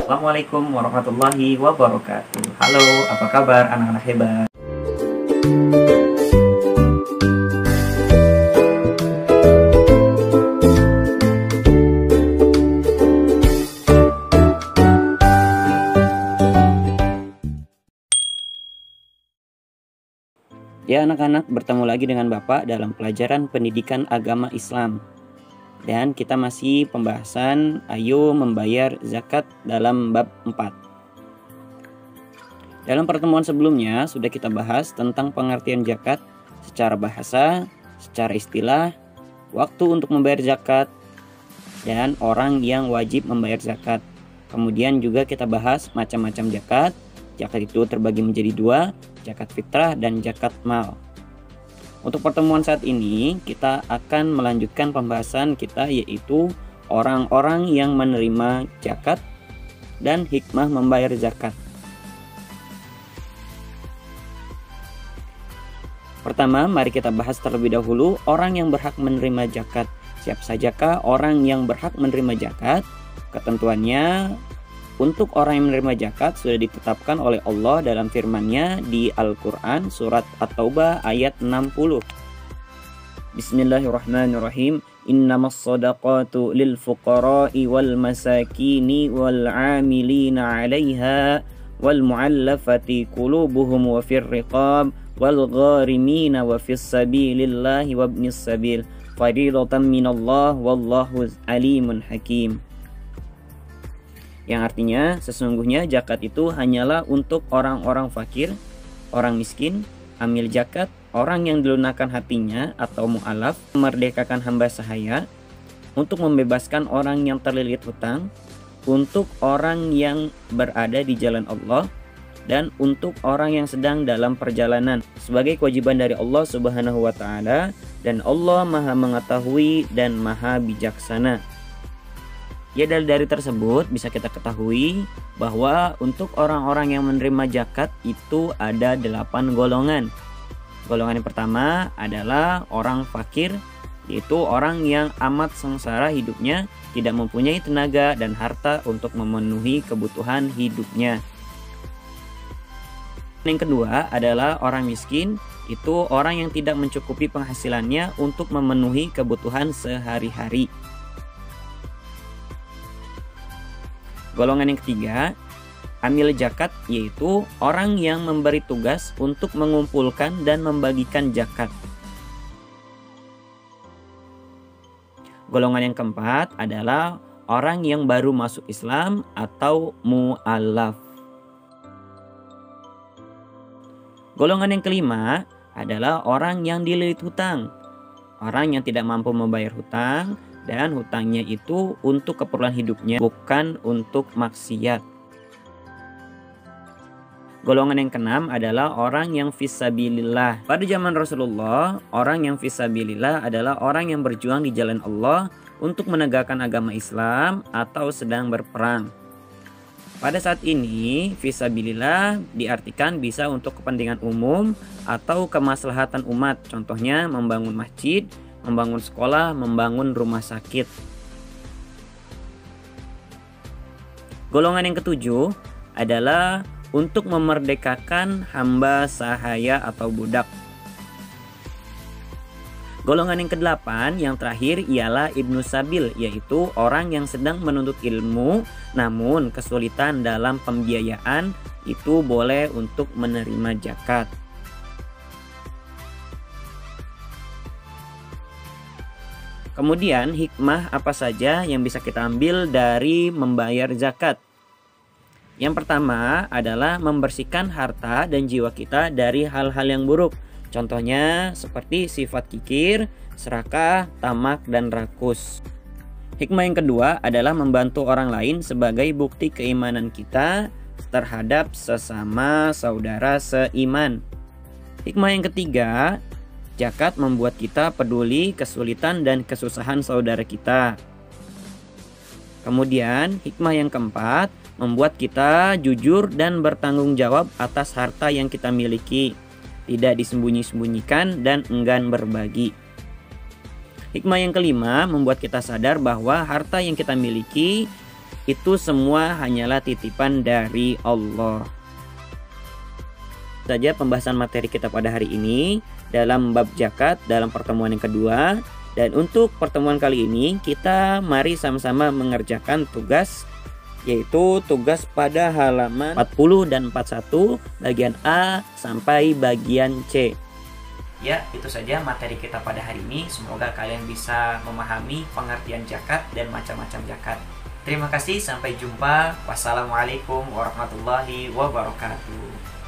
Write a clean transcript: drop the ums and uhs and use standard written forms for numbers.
Assalamualaikum warahmatullahi wabarakatuh. Halo, apa kabar anak-anak hebat? Ya anak-anak, bertemu lagi dengan Bapak dalam pelajaran pendidikan agama Islam. Dan kita masih pembahasan ayo membayar zakat dalam bab 4. Dalam pertemuan sebelumnya sudah kita bahas tentang pengertian zakat secara bahasa, secara istilah, waktu untuk membayar zakat, dan orang yang wajib membayar zakat. Kemudian juga kita bahas macam-macam zakat. Zakat itu terbagi menjadi 2, zakat fitrah dan zakat mal. Untuk pertemuan saat ini kita akan melanjutkan pembahasan kita, yaitu orang-orang yang menerima zakat dan hikmah membayar zakat. Pertama, mari kita bahas terlebih dahulu orang yang berhak menerima zakat. Siapa sajakah orang yang berhak menerima zakat? Ketentuannya untuk orang yang menerima zakat sudah ditetapkan oleh Allah dalam firman-Nya di Al-Quran surat At-Taubah ayat 60. Bismillahirrahmanirrahim. Innamas shadaqatu lil fuqara'i wal masakini wal 'amilina 'alaiha wal mu'allafati qulubuhum wa fir riqab wal gharimina wa fis sabilillahi wabnis sabil fariidatan minallah wallahu alimun hakim. Yang artinya sesungguhnya zakat itu hanyalah untuk orang-orang fakir, orang miskin, amil zakat, orang yang dilunakkan hatinya atau mu'alaf, memerdekakan hamba sahaya, untuk membebaskan orang yang terlilit hutang, untuk orang yang berada di jalan Allah, dan untuk orang yang sedang dalam perjalanan sebagai kewajiban dari Allah Subhanahu wa taala, dan Allah Maha mengetahui dan Maha bijaksana. Ya, dari tersebut bisa kita ketahui bahwa untuk orang-orang yang menerima zakat itu ada 8 golongan. Golongan yang pertama adalah orang fakir, yaitu orang yang amat sengsara hidupnya, tidak mempunyai tenaga dan harta untuk memenuhi kebutuhan hidupnya. Yang kedua adalah orang miskin, itu orang yang tidak mencukupi penghasilannya untuk memenuhi kebutuhan sehari-hari. Golongan yang ketiga, amil zakat, yaitu orang yang memberi tugas untuk mengumpulkan dan membagikan zakat. Golongan yang keempat adalah orang yang baru masuk Islam atau mu'alaf. Golongan yang kelima adalah orang yang dililit hutang, orang yang tidak mampu membayar hutang, dan hutangnya itu untuk keperluan hidupnya, bukan untuk maksiat. Golongan yang keenam adalah orang yang fisabilillah. Pada zaman Rasulullah, orang yang fisabilillah adalah orang yang berjuang di jalan Allah untuk menegakkan agama Islam atau sedang berperang. Pada saat ini, fisabilillah diartikan bisa untuk kepentingan umum atau kemaslahatan umat. Contohnya membangun masjid, membangun sekolah, membangun rumah sakit. Golongan yang ketujuh adalah untuk memerdekakan hamba sahaya atau budak. Golongan yang kedelapan, yang terakhir ialah Ibnu Sabil, yaitu orang yang sedang menuntut ilmu namun kesulitan dalam pembiayaan, itu boleh untuk menerima zakat. Kemudian hikmah apa saja yang bisa kita ambil dari membayar zakat? Yang pertama adalah membersihkan harta dan jiwa kita dari hal-hal yang buruk. Contohnya seperti sifat kikir, serakah, tamak, dan rakus. Hikmah yang kedua adalah membantu orang lain sebagai bukti keimanan kita terhadap sesama saudara seiman. Hikmah yang ketiga, zakat membuat kita peduli kesulitan dan kesusahan saudara kita. Kemudian hikmah yang keempat, membuat kita jujur dan bertanggung jawab atas harta yang kita miliki, tidak disembunyi-sembunyikan dan enggan berbagi. Hikmah yang kelima, membuat kita sadar bahwa harta yang kita miliki Itu semua hanyalah titipan dari Allah. Saja pembahasan materi kita pada hari ini dalam bab zakat dalam pertemuan yang kedua. Dan untuk pertemuan kali ini kita mari sama-sama mengerjakan tugas, yaitu tugas pada halaman 40 dan 41 bagian A sampai bagian C. Ya, itu saja materi kita pada hari ini. Semoga kalian bisa memahami pengertian zakat dan macam-macam zakat. Terima kasih, sampai jumpa. Wassalamualaikum warahmatullahi wabarakatuh.